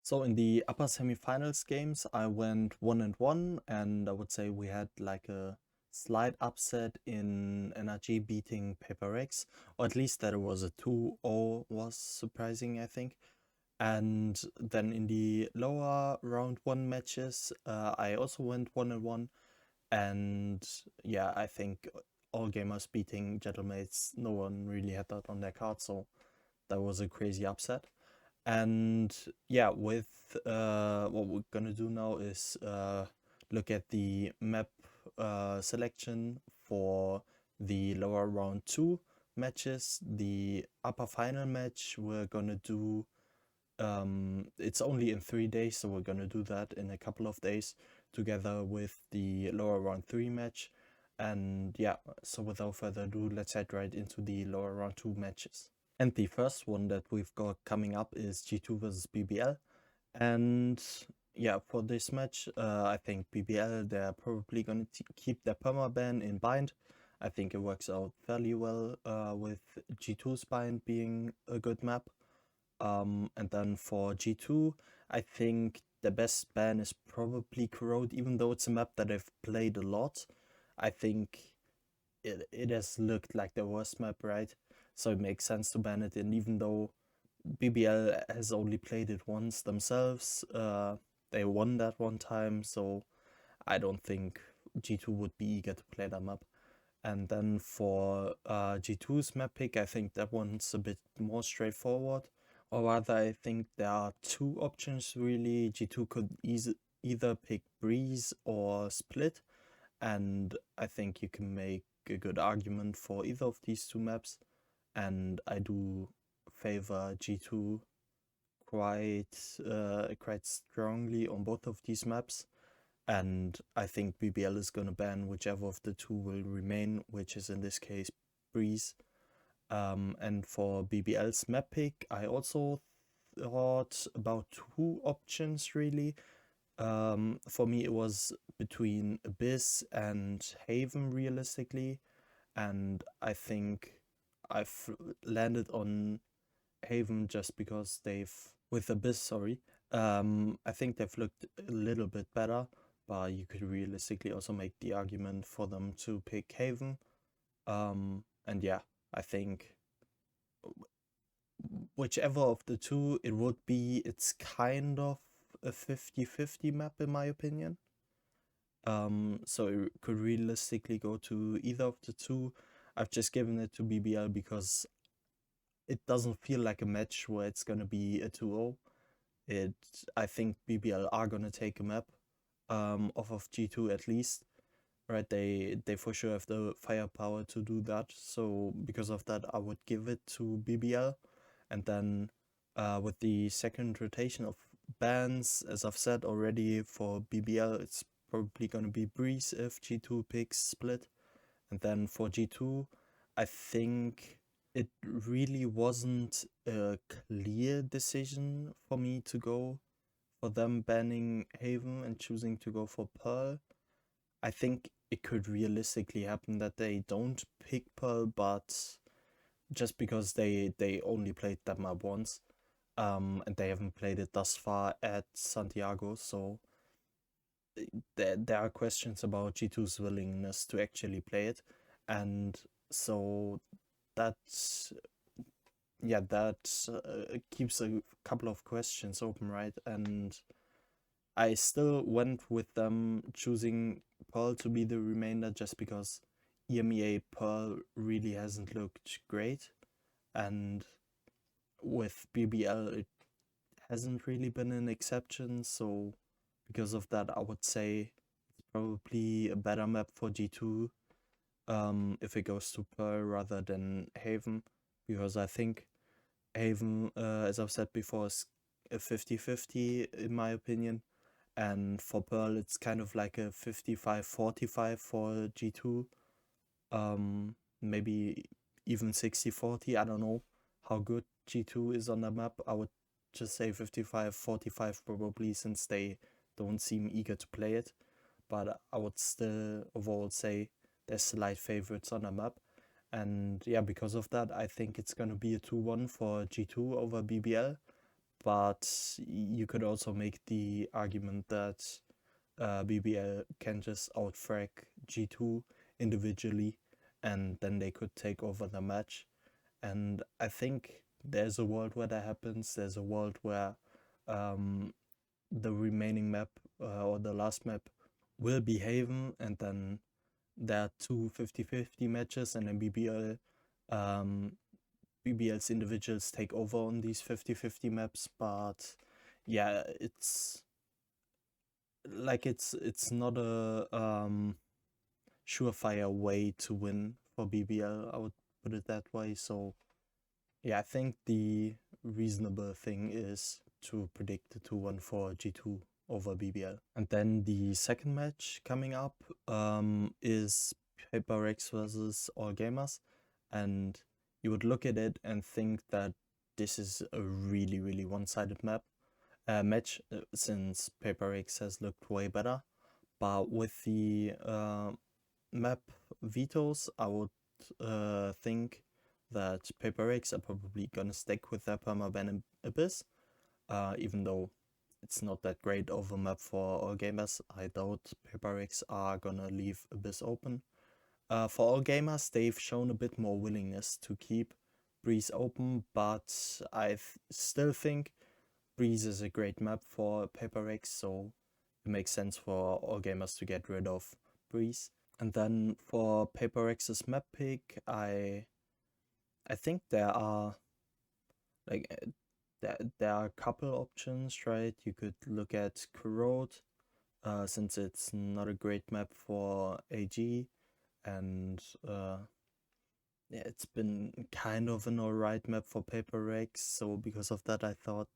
So in the upper semifinals games, I went 1-1, and I would say we had like a slight upset in NRG beating Paper Rex, or at least that it was a 2-0 was surprising, I think. And then in the lower round one matches, I also went 1-1, and yeah, I think all gamers beating Gentlemaids, no one really had that on their card, so that was a crazy upset. And yeah, with what we're gonna do now is look at the map selection for the lower round two matches. The upper final match we're gonna do. It's only in 3 days, so we're gonna do that in a couple of days together with the lower round three match. And yeah, so without further ado, let's head right into the lower round two matches. And the first one that we've got coming up is G2 versus BBL. And yeah, for this match, I think BBL, they're probably going to keep their permaban in bind. I think it works out fairly well with G2's bind being a good map. And then for G2, I think the best ban is probably Corrode, even though it's a map that I've played a lot. I think it has looked like the worst map, right? So it makes sense to ban it. And even though BBL has only played it once themselves, they won that one time, so I don't think G2 would be eager to play that map. And then for G2's map pick, I think that one's a bit more straightforward. Or rather, I think there are two options really. G2 could either pick Breeze or Split, and I think you can make a good argument for either of these two maps. And I do favor G2 quite strongly on both of these maps. And I think BBL is gonna ban whichever of the two will remain, which is in this case Breeze. And for BBL's map pick, I also thought about two options really. For me, it was between Abyss and Haven realistically, and I think I've landed on Haven just because with Abyss, sorry. I think they've looked a little bit better, but you could realistically also make the argument for them to pick Haven. And yeah, I think whichever of the two it would be, it's kind of a 50-50 map in my opinion. So it could realistically go to either of the two. I've just given it to BBL because it doesn't feel like a match where it's gonna be a 2-0. I think BBL are gonna take a map off of G2 at least. Right, they for sure have the firepower to do that. So because of that, I would give it to BBL. And then with the second rotation of bans, as I've said already, for BBL, it's probably gonna be Breeze if G2 picks Split. And then for G2, I think it really wasn't a clear decision for me to go for them banning Haven and choosing to go for Pearl. I think it could realistically happen that they don't pick Pearl, but just because they only played that map once, and they haven't played it thus far at Santiago, so there are questions about G2's willingness to actually play it, and so that's that keeps a couple of questions open, right? And I still went with them choosing Pearl to be the remainder just because EMEA Pearl really hasn't looked great, and with BBL it hasn't really been an exception. So because of that, I would say it's probably a better map for G2 if it goes to Pearl rather than Haven, because I think Haven, as I've said before, is a 50-50 in my opinion. And for Pearl, it's kind of like a 55-45 for G2. Maybe even 60-40. I don't know how good G2 is on the map. I would just say 55-45 probably, since they don't seem eager to play it. But I would still overall say they're slight favorites on the map. And yeah, because of that, I think it's going to be a 2-1 for G2 over BBL. but you could also make the argument that BBL can just outfrag G2 individually, and then they could take over the match. And I think there's a world where that happens. There's a world where the remaining map or the last map will be Haven, and then there are two 50-50 matches, and then BBL's individuals take over on these 50-50 maps. But yeah, it's not a surefire way to win for BBL, I would put it that way. So yeah, I think the reasonable thing is to predict the 2-1 for G2 over BBL. And then the second match coming up is PaperX versus All Gamers. And you would look at it and think that this is a really, really one-sided match, since PaperX has looked way better. But with the map vetoes, I would think that PaperX are probably gonna stick with their permaban Abyss, even though it's not that great of a map for all gamers. I doubt PaperX are gonna leave Abyss open. For all gamers, they've shown a bit more willingness to keep Breeze open, but I still think Breeze is a great map for PaperX, so it makes sense for all gamers to get rid of Breeze. And then for PaperX's map pick, I think there are there are a couple options, right? You could look at Corrode, since it's not a great map for AG, and yeah, it's been kind of an alright map for PaperX. So because of that, I thought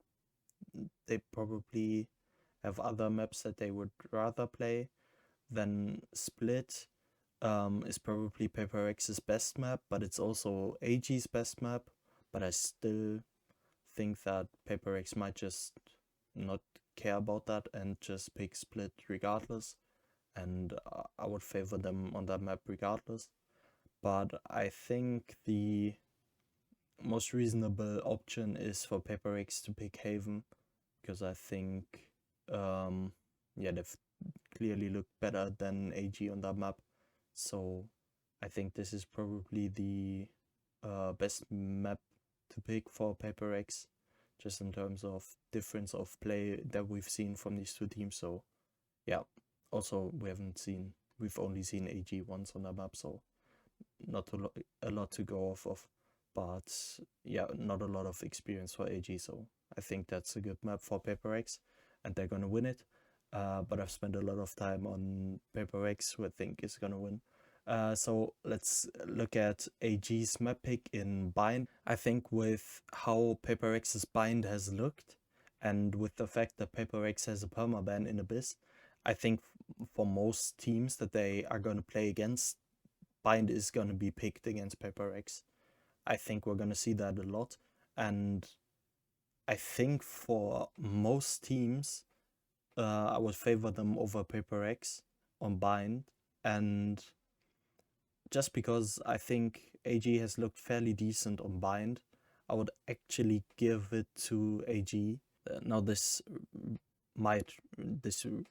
they probably have other maps that they would rather play. Then Split is probably PaperX's best map, but it's also AG's best map. But I still think that PaperX might just not care about that and just pick Split regardless. And I would favor them on that map regardless. But I think the most reasonable option is for PaperX to pick Haven, because I think yeah, they've clearly looked better than AG on that map. So I think this is probably the best map to pick for PaperX, just in terms of difference of play that we've seen from these two teams. So yeah, also we've only seen AG once on that map, so not a lot to go off of. But yeah, not a lot of experience for AG, so I think that's a good map for PaperX, and they're gonna win it. But I've spent a lot of time on PaperX, who I think is gonna win. So let's look at AG's map pick in Bind. I think with how PaperX's Bind has looked, and with the fact that PaperX has a permaban in Abyss, I think for most teams that they are going to play against, Bind is going to be picked against PaperX. I think we're going to see that a lot. And I think for most teams, I would favor them over PaperX on Bind. And just because I think AG has looked fairly decent on Bind, I would actually give it to AG. Now this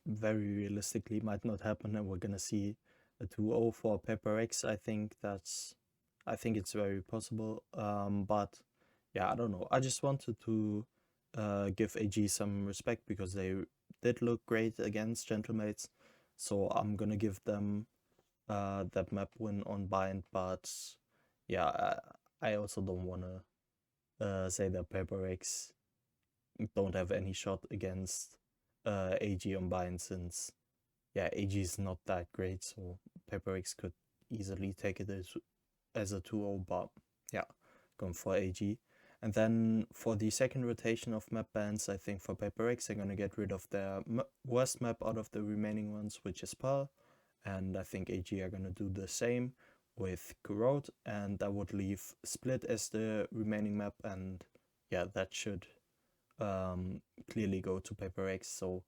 very realistically might not happen, and we're gonna see a 2-0 for PaperX. I think it's very possible. But yeah, I don't know. I just wanted to give AG some respect because they did look great against Gentlemates. So I'm gonna give them that map win on Bind. But yeah, I also don't wanna say that PaperX don't have any shot against AG on Bind, since yeah, AG is not that great, so PaperX could easily take it as a 2-0, but yeah, going for AG. And then for the second rotation of map bans, I think for PaperX they're gonna get rid of their worst map out of the remaining ones, which is Pearl, and I think AG are gonna do the same with Corrode, and that would leave Split as the remaining map, and yeah, that should clearly go to PaperX. So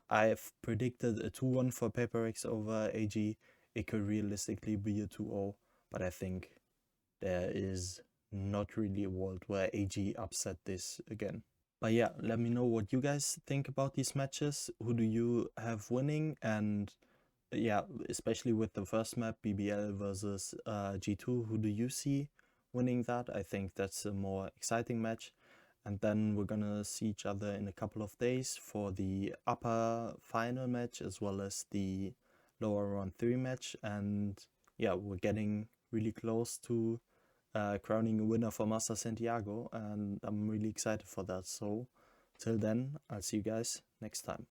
I've predicted a 2-1 for PaperX over AG. It could realistically be a 2-0, but I think there is not really a world where AG upset this again. But yeah, let me know what you guys think about these matches. Who do you have winning? And yeah, especially with the first map, BBL versus G2, who do you see winning that? I think that's a more exciting match. And then we're gonna see each other in a couple of days for the upper final match as well as the lower round 3 match. And yeah, we're getting really close to crowning a winner for Master Santiago, and I'm really excited for that. So till then, I'll see you guys next time.